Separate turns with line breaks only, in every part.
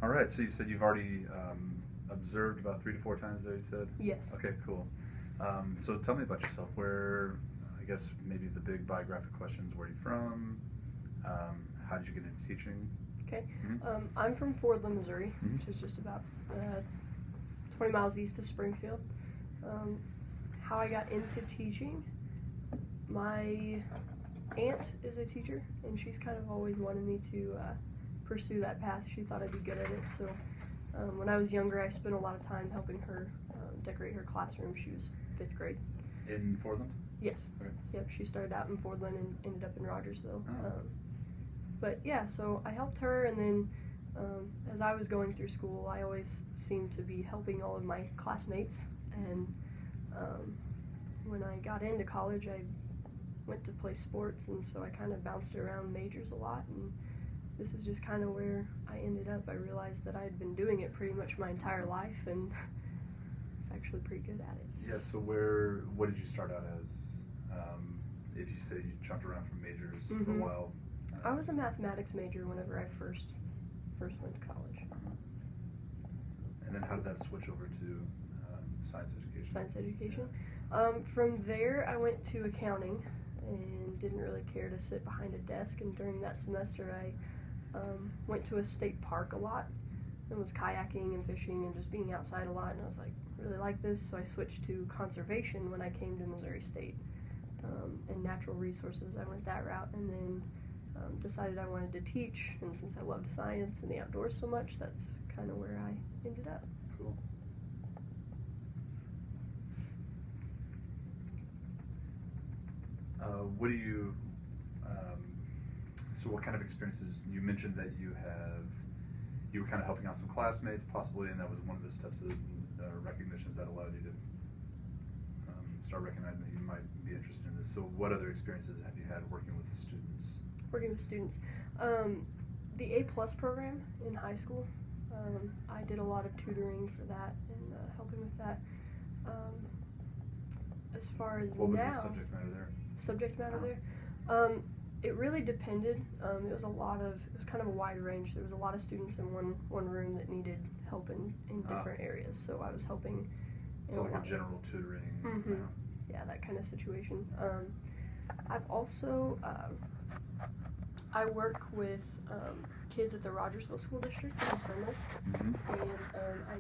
All right. So you said you've already observed about 3 to 4 times there. You said.
Yes.
Okay. Cool. So tell me about yourself. Where, I guess maybe the big biographic questions. Where are you from? How did you get into teaching?
Okay.
Mm-hmm.
I'm from Fordland, Missouri,
Mm-hmm.
which is just about 20 miles east of Springfield. How I got into teaching, my aunt is a teacher, and she's kind of always wanted me to pursue that path. She thought I'd be good at it. So when I was younger, I spent a lot of time helping her decorate her classroom. She was 5th grade.
In Fordland?
Yes.
Okay.
Yep, she started out in Fordland and ended up in Rogersville.
Oh.
But yeah, so I helped her, and then as I was going through school, I always seemed to be helping all of my classmates. And when I got into college, I went to play sports, and so I kind of bounced around majors a lot. And this is just kind of where I ended up. I realized that I had been doing it pretty much my entire life, and it's actually pretty good at it.
Yeah. So what did you start out as? If you say you jumped around from majors for a while.
I was a mathematics major whenever I first went to college.
And then how did that switch over to science education?
Science education. From there, I went to accounting and didn't really care to sit behind a desk. And during that semester, I went to a state park a lot and was kayaking and fishing and just being outside a lot. And I was like, really like this, so I switched to conservation when I came to Missouri State. And natural resources, I went that route, and then decided I wanted to teach, and since I loved science and the outdoors so much, that's kind of where I ended up.
Cool. What do you, so what kind of experiences, you mentioned that you were kind of helping out some classmates possibly, and that was one of the steps of recognitions that allowed you to start recognizing that you might be interested in this. So what other experiences have you had working with students?
Working with students. The A+ program in high school, I did a lot of tutoring for that and helping with that. As far as
what was
now,
the subject matter there?
Subject matter there? It really depended. It was kind of a wide range. There was a lot of students in one room that needed help in different areas, so I was helping.
So like a general tutoring.
Mm-hmm. Yeah, that kind of situation. I've also I work with kids at the Rogersville School District in the summer, and I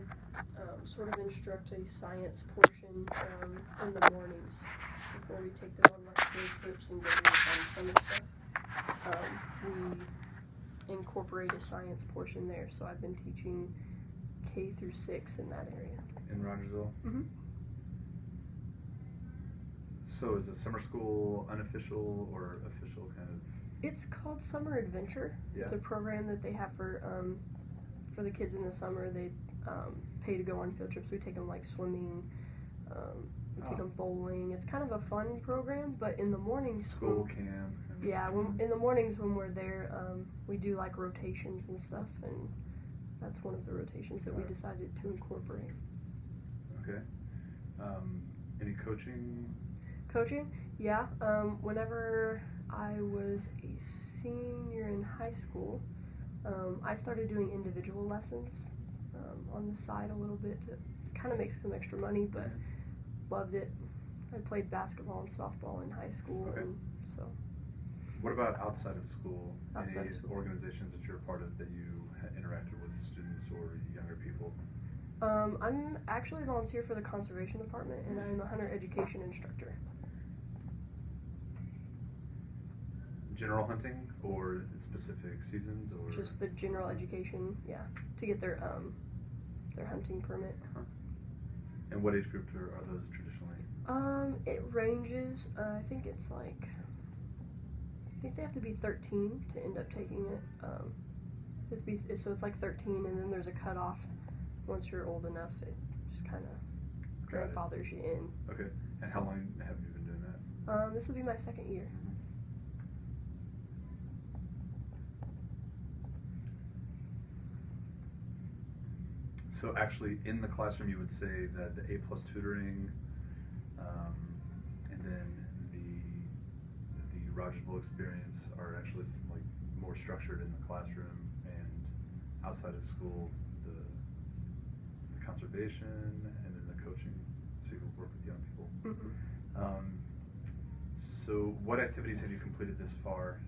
sort of instruct a science portion in the mornings before we take them on like field trips and getting on summer stuff. We incorporate a science portion there, so I've been teaching K through 6 in that area.
In Rogersville?
Mm-hmm.
So is the summer school unofficial or official kind of?
It's called Summer Adventure.
Yeah.
It's a program that they have for the kids in the summer. They pay to go on field trips. We take them like swimming. We take them bowling. It's kind of a fun program, but in the mornings,
school camp.
Yeah, in the mornings when we're there, we do like rotations and stuff, and that's one of the rotations that we decided to incorporate.
Okay. Any coaching?
Coaching? Yeah. Whenever I was a senior in high school, I started doing individual lessons on the side a little bit to kind of make some extra money, but loved it. I played basketball and softball in high school, and so.
What about outside of school?
Outside
Any
of school.
Organizations that you're a part of that you interacted with students or younger people?
I'm actually a volunteer for the conservation department, and I'm a hunter education instructor.
General hunting or specific seasons or?
Just the general education, yeah, to get their hunting permit.
And what age group are those traditionally?
It ranges. I think it's like. I think they have to be 13 to end up taking it. So it's like 13, and then there's a cutoff. Once you're old enough, it just kind of grandfathers you in.
Okay. And how long have you been doing that?
This will be my 2nd year.
So actually, in the classroom, you would say that the A+ tutoring, and then the Rogersville experience are actually like more structured in the classroom, and outside of school, the conservation and then the coaching, so you can work with young people. So what activities have you completed this far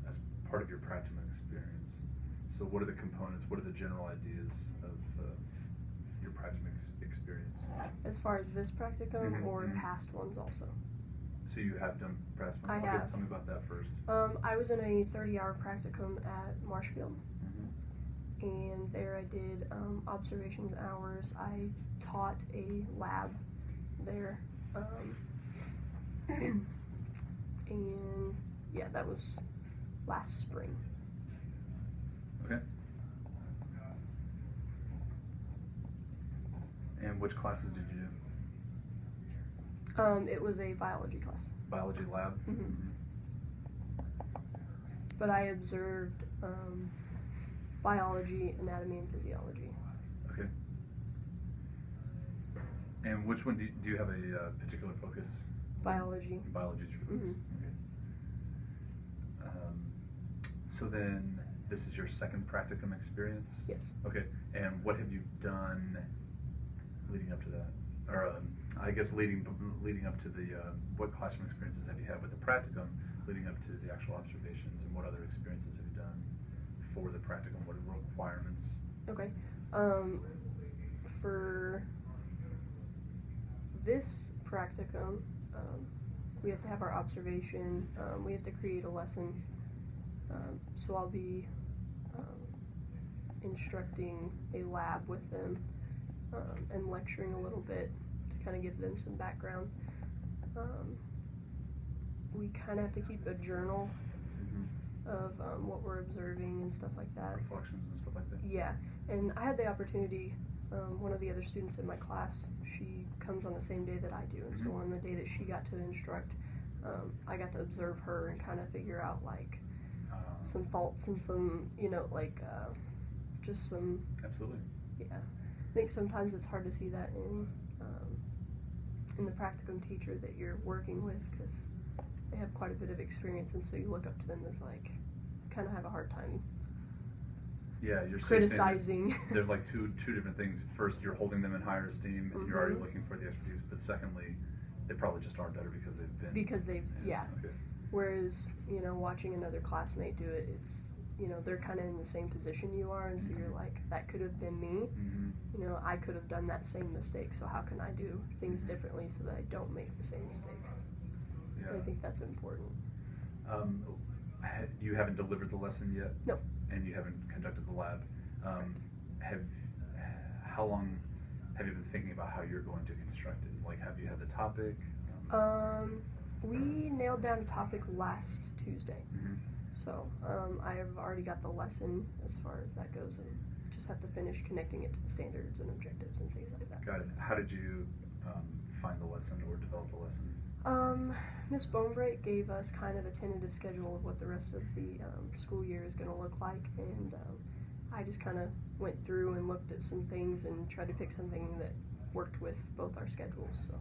as part of your practicum experience? So what are the components, what are the general ideas of your practicum experience?
As far as this practicum
Mhm,
or
mhm.
past ones also?
So you have done practicum?
I
Okay,
have.
tell me about that first.
I was in a 30-hour practicum at Marshfield,
Mm-hmm.
and there I did observations hours. I taught a lab there, and yeah, that was last spring.
Okay. And which classes did you do?
It was a biology class.
Biology lab?
Mhm. But I observed biology, anatomy, and physiology.
Okay. And which one do you have a particular focus?
Biology.
Biology is your focus. Okay. So then, this is your second practicum experience?
Yes.
Okay. And what have you done leading up to that? Or I guess leading up to the what classroom experiences have you had with the practicum, leading up to the actual observations, and what other experiences have you done for the practicum? What are the requirements?
Okay. For this practicum, we have to have our observation. We have to create a lesson. So I'll be instructing a lab with them and lecturing a little bit to kind of give them some background. We kind of have to keep a journal of what we're observing and stuff like that.
Reflections and stuff like that?
Yeah, and I had the opportunity, one of the other students in my class, she comes on the same day that I do, and so on the day that she got to instruct, I got to observe her and kind of figure out like some faults and some, just some.
Absolutely.
Yeah, I think sometimes it's hard to see that in the practicum teacher that you're working with, because they have quite a bit of experience, and so you look up to them as like, kind of have a hard time.
Yeah, you're
criticizing.
There's like two different things. First, you're holding them in higher esteem, and you're already looking for the expertise. But secondly, they probably just are better because they've been.
Because they've, yeah.
Okay.
Whereas, watching another classmate do it, it's, they're kind of in the same position you are, and so you're like, that could have been me. I could have done that same mistake, so how can I do things differently so that I don't make the same mistakes?
Yeah.
I think that's important.
You haven't delivered the lesson yet?
No.
And you haven't conducted the lab. How long have you been thinking about how you're going to construct it? Like, have you had the topic?
We nailed down a topic last Tuesday. So I have already got the lesson as far as that goes, and just have to finish connecting it to the standards and objectives and things like that.
Got it. How did you find the lesson or develop the lesson?
Miss Bonebright gave us kind of a tentative schedule of what the rest of the school year is going to look like, and I just kind of went through and looked at some things and tried to pick something that worked with both our schedules. So.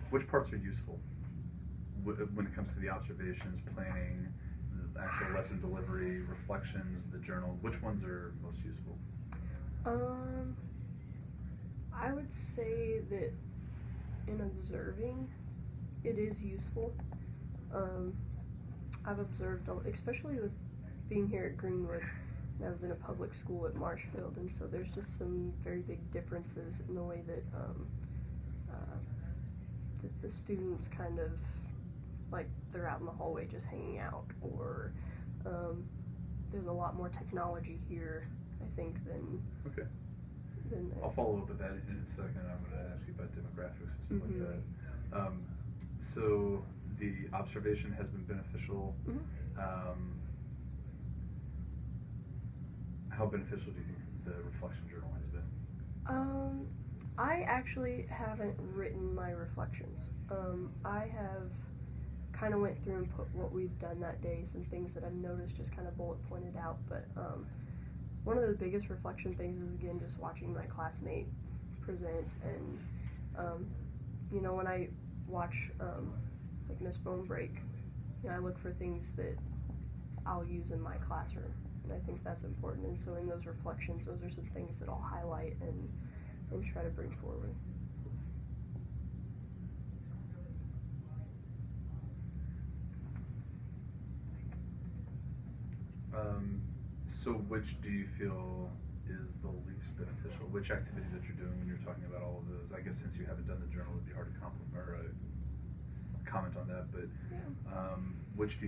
Which parts are useful when it comes to the observations, planning, the actual lesson delivery, reflections, the journal? Which ones are most useful?
I would say that in observing, it is useful. I've observed, especially with being here at Greenwood, and I was in a public school at Marshfield, and so there's just some very big differences in the way that the students kind of, like, they're out in the hallway just hanging out, or there's a lot more technology here, I think, than
Okay.
Than there.
I'll follow up with that in a second. I'm going to ask you about demographics and stuff like that. So the observation has been beneficial. How beneficial do you think the reflection journal has been?
I actually haven't written my reflections. I have kind of went through and put what we've done that day, some things that I've noticed, just kind of bullet pointed out, but one of the biggest reflection things was, again, just watching my classmate present, and when I watch like Miss Bone Break, I look for things that I'll use in my classroom, and I think that's important. And so in those reflections, those are some things that I'll highlight and try to bring forward.
So which do you feel is the least beneficial? Which activities that you're doing when you're talking about all of those? I guess since you haven't done the journal, it'd be hard to comment on that. But which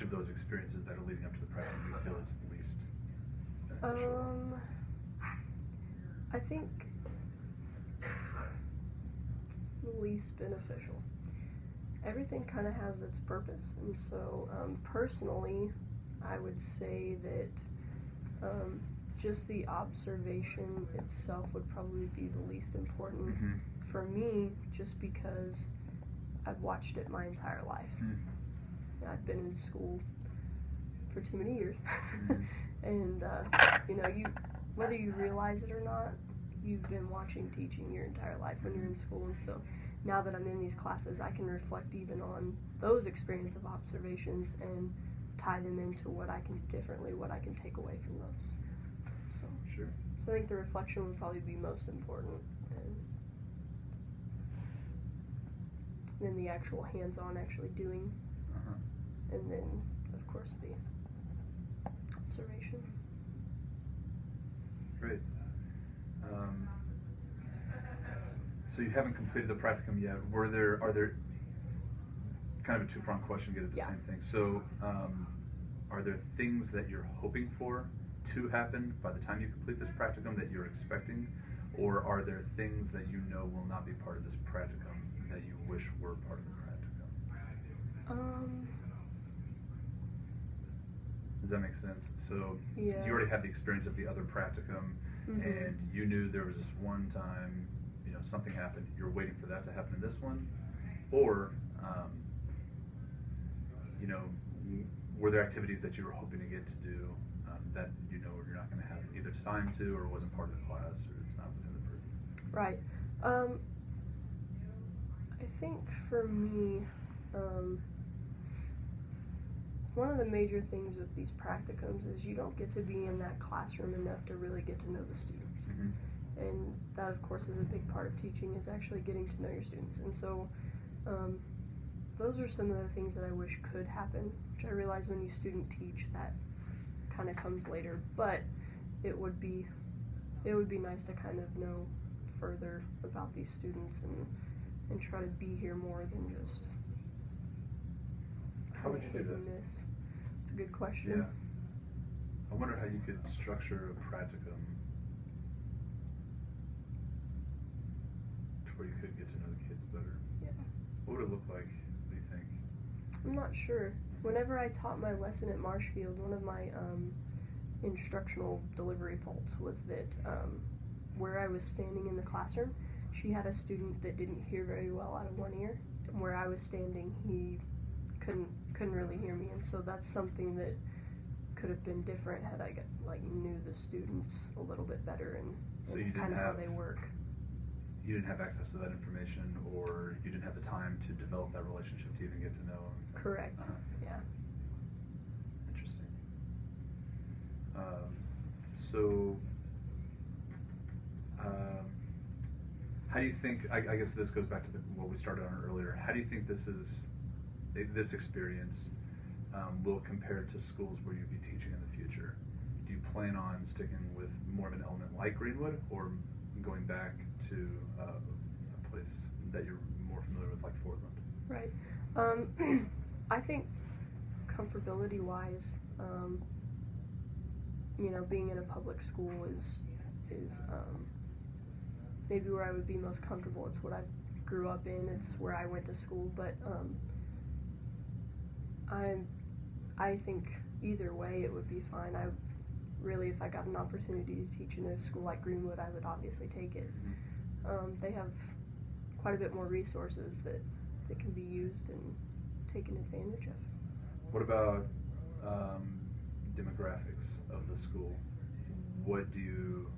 of those experiences that are leading up to the practicum do you feel is least beneficial?
I think least beneficial. Everything kind of has its purpose, and so personally, I would say that just the observation itself would probably be the least important for me, just because I've watched it my entire life. I've been in school for too many years, and whether you realize it or not, you've been watching teaching your entire life when you're in school. And so now that I'm in these classes, I can reflect even on those experience of observations and tie them into what I can take away from those.
Sure.
So I think the reflection would probably be most important, and then the actual hands-on actually doing, and then of course the observation.
Great. So you haven't completed the practicum yet. Are there kind of a two-pronged question, get at the same thing. So are there things that you're hoping for to happen by the time you complete this practicum that you're expecting, or are there things that you know will not be part of this practicum that you wish were part of the practicum? Does that make sense? So you already had the experience of the other practicum, and you knew there was this one time, something happened. You're waiting for that to happen in this one, or were there activities that you were hoping to get to do that you're not going to have either time to, or wasn't part of the class, or it's not within the purview?
Right. I think for me, one of the major things with these practicums is you don't get to be in that classroom enough to really get to know the students. And that, of course, is a big part of teaching, is actually getting to know your students. And so those are some of the things that I wish could happen, which I realize when you student teach, that kind of comes later. But it would be nice to kind of know further about these students and try to be here more than just
how would you do that?
It's a good question.
Yeah. I wonder how you could structure a practicum to where you could get to know the kids better.
Yeah.
What would it look like? What do you think?
I'm not sure. Whenever I taught my lesson at Marshfield, one of my instructional delivery faults was that where I was standing in the classroom, she had a student that didn't hear very well out of one ear, and where I was standing, he couldn't really hear me. And so that's something that could have been different had I knew the students a little bit better and kind of how they work.
You didn't have access to that information, or you didn't have the time to develop that relationship to even get to know them?
Correct. Yeah.
Interesting. How do you think, I guess this goes back to what we started on earlier, how do you think this experience will compare to schools where you'll be teaching in the future? Do you plan on sticking with more of an element like Greenwood, or going back to a place that you're more familiar with, like Fordland?
Right. I think comfortability-wise, being in a public school is maybe where I would be most comfortable. It's what I grew up in. It's where I went to school. But I think either way it would be fine. If I got an opportunity to teach in a school like Greenwood, I would obviously take it. They have quite a bit more resources that can be used and taken advantage of.
What about demographics of the school? What do you